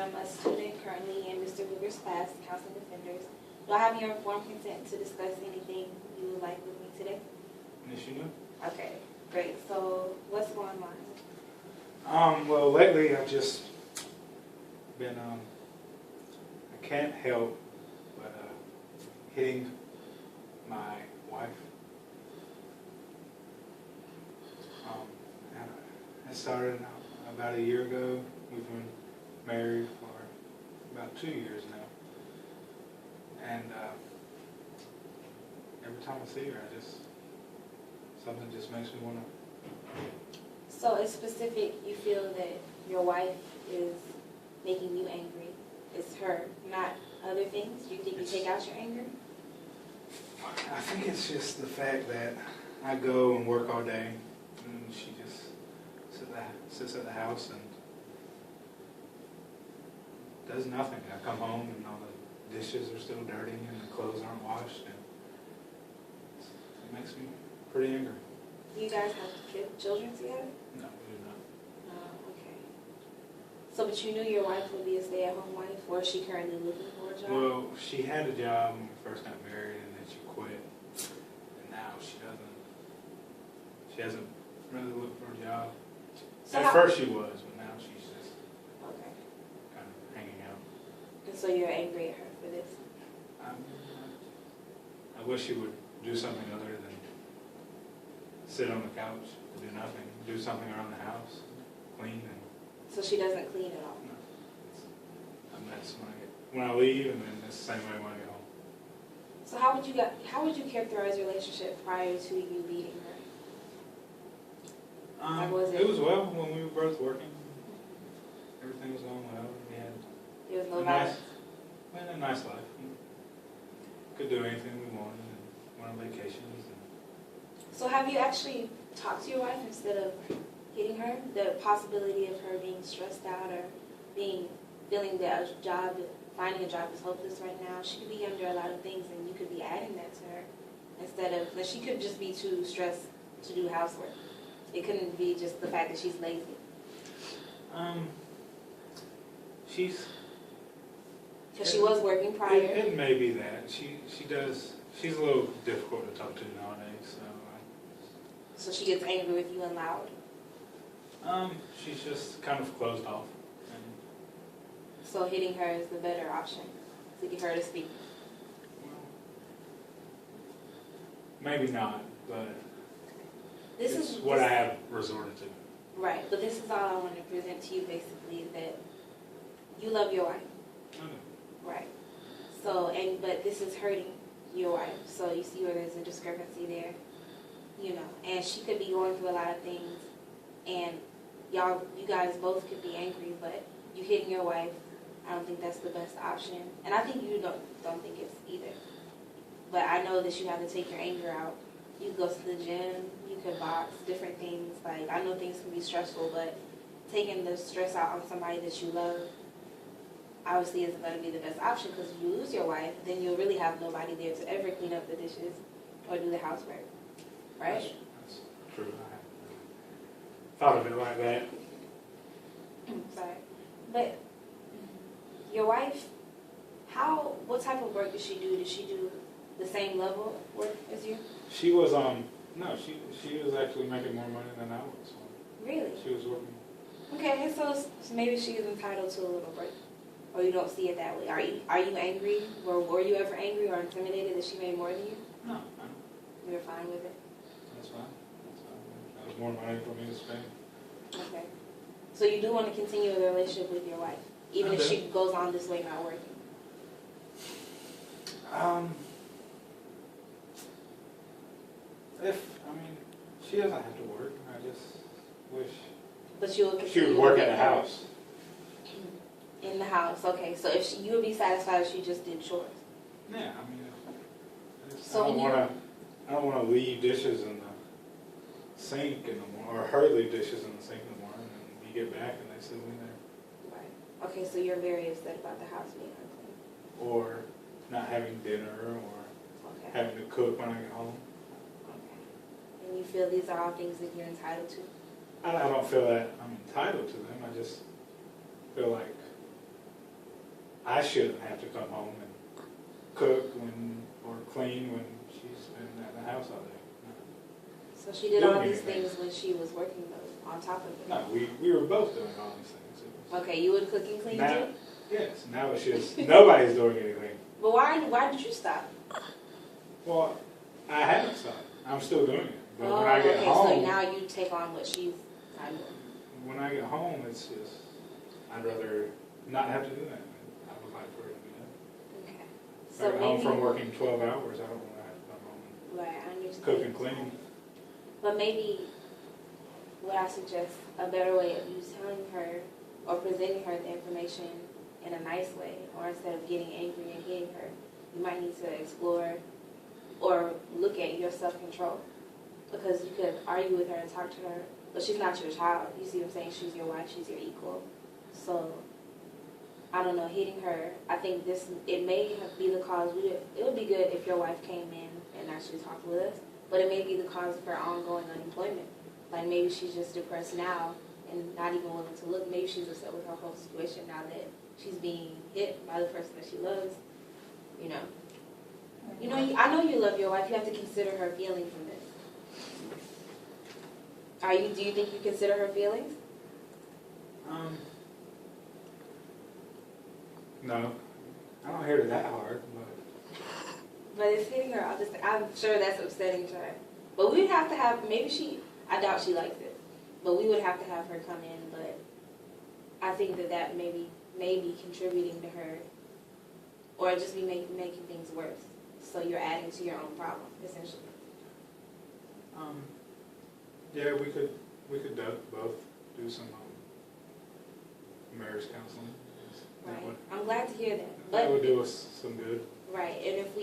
am a student currently in Mr. Luger's class, Counseling Defenders. Do I have your informed consent to discuss anything you would like with me today? Yes, you do. Okay, great. So what's going on? Well, lately I've just been, I can't help but hitting my wife. I started about a year ago. We've been married for about 2 years now. And every time I see her, something just makes me want to. So it's specific, you feel that your wife is making you angry. It's her, not other things? You think you take out your anger? I think it's just the fact that I go and work all day, and she just sits at the house and does nothing. I come home and all the dishes are still dirty and the clothes aren't washed, and it makes me pretty angry. You guys have children together? No, we do not. Oh, okay. So, but you knew your wife would be a stay-at-home wife, or is she currently looking for a job? Well, she had a job when we first got married, and then she quit. And now she hasn't really looked for a job. So At first she was, but now she's just okay. kind of hanging out. And so you're angry at her for this? I wish she would do something other than sit on the couch and do nothing. Do something around the house, clean. And So she doesn't clean at all? no, it's a mess when I leave, and then it's the same way when I get home. So how would you characterize your relationship prior to you meeting her? It was well when we were both working. Everything was going well. There was no We violence? had a nice life. Could do anything we wanted, and went on vacations. So have you actually talked to your wife instead of hitting her? The possibility of her being stressed out or feeling that finding a job is hopeless right now. She could be under a lot of things, and you could be adding that to her instead of, like, she could just be too stressed to do housework. It couldn't be just the fact that she's lazy. Because she was working prior. It may be that. She's a little difficult to talk to nowadays, So she gets angry with you and loud. She's just kind of closed off. And, So hitting her is the better option to get her to speak. well, maybe not, but This it's is what I have resorted to. Right, but this is all I want to present to you basically, that you love your wife. Okay. Right. So, but this is hurting your wife. So you see where there's a discrepancy there, and she could be going through a lot of things, and you guys both could be angry, but you hitting your wife, I don't think that's the best option. And I think you don't think it's either. But I know that you have to take your anger out. You go to the gym, you could box, different things. Like, I know things can be stressful, but taking the stress out on somebody that you love obviously isn't going to be the best option, because if you lose your wife, then you'll really have nobody there to ever clean up the dishes or do the housework. Right? That's true. I haven't thought of it like that. Sorry. But your wife, what type of work does she do? Does she do the same level of work as you? She was no, she was actually making more money than I was. Really? She was working. Okay, so maybe she is entitled to a little break, or you don't see it that way. Are you angry, or were you ever angry or intimidated that she made more than you? No, You're fine with it. that's fine. That was more money for me to spend. Okay. So you do want to continue the relationship with your wife, even if I do. she goes on this way not working? She doesn't have to work. I just wish But you will she continue would work to at the make her house. in the house. Okay, so if you would be satisfied if she just did chores. Yeah, So I don't want to leave dishes in the sink in the morning, or her leave dishes in the sink in the morning, and you get back and they still in there. Right. Okay, so you're very upset about the house being unclean. Or not having dinner, or Okay. having to cook when I get home. And you feel these are all things that you're entitled to? I don't feel that I'm entitled to them. I just feel like I shouldn't have to come home and cook or clean when she's been at the house all day. So she did Doing all these anything. things when she was working though, on top of it? No, we were both doing all these things. It was- Okay, you would cook and clean Now, too? yes, now it's just, nobody's doing anything. But why did you stop? Well, I haven't stopped. I'm still doing it. But when I get okay, home, so now you take on what she's not doing. when I get home, it's just, I'd rather not have to do that. I would like for it to be done. Okay. If So I get home maybe, from working 12 hours, I don't want to have to come home right, I and understand. cook and clean. But maybe what I suggest, a better way of you telling her or presenting her the information in a nice way, or instead of getting angry and hitting her, you might need to explore or look at your self-control. Because you could argue with her and talk to her, but she's not your child. You see what I'm saying? She's your wife, she's your equal. So, I don't know, hitting her, I think it may be the cause. It would be good if your wife came in and actually talked with us, but it may be the cause of her ongoing unemployment. Like maybe she's just depressed now and not even willing to look. Maybe she's upset with her whole situation now that she's being hit by the person that she loves. You know. I know you love your wife. You have to consider her feelings in this. Do you think you consider her feelings? No, I don't hit her that hard, But it's hitting her. I'm sure that's upsetting to her. But we would have to have, I doubt she likes it, but we would have to have her come in. But I think that may be contributing to her, or just be making things worse. So you're adding to your own problem, essentially. yeah, we could both do some marriage counseling. Right. I'm glad to hear that. That But would do us some good. right, and if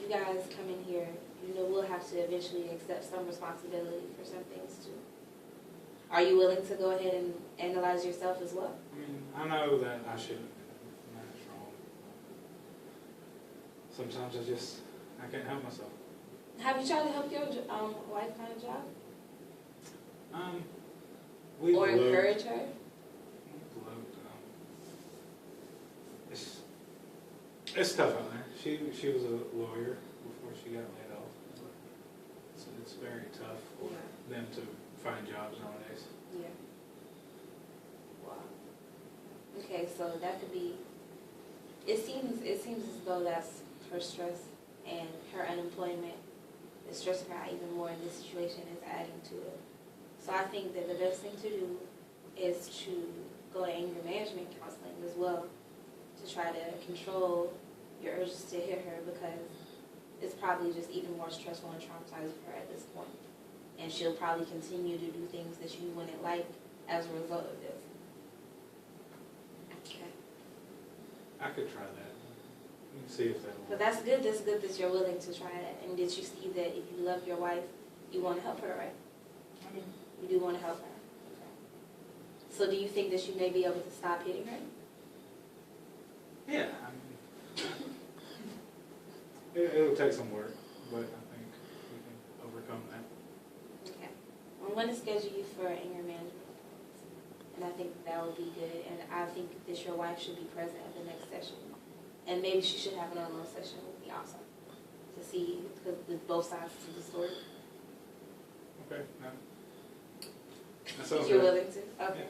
you guys come in here, we'll have to eventually accept some responsibility for some things too. Are you willing to go ahead and analyze yourself as well? I mean, I know that I shouldn't. That's wrong. Sometimes I can't help myself. Have you tried to help your wife find a job? We Or looked. encourage her? It's tough out there. She was a lawyer before she got laid off. It's very tough for them to find jobs nowadays. Yeah. Wow. Okay, so that could be. It seems as though that's her stress, and her unemployment is stressing her out even more, and this situation is adding to it. So I think that the best thing to do is to go to anger management counseling as well, to try to control your urges to hit her, because it's probably just even more stressful and traumatizing for her at this point. And she'll probably continue to do things that you wouldn't like as a result of this. Okay. I could try that. We can see if that But will. that's good that you're willing to try that. And did you see that if you love your wife, you want to help her, right? I mean, You do want to help her. Okay. So do you think that you may be able to stop hitting her? yeah, I mean, it'll take some work, but I think we can overcome that. Okay. I'm going to schedule you for anger management. And I think that would be good. And I think that your wife should be present at the next session. And maybe she should have an alone session with me also, to see with both sides of the story. Okay, no. That sounds If you're good. willing to? Okay. Yeah.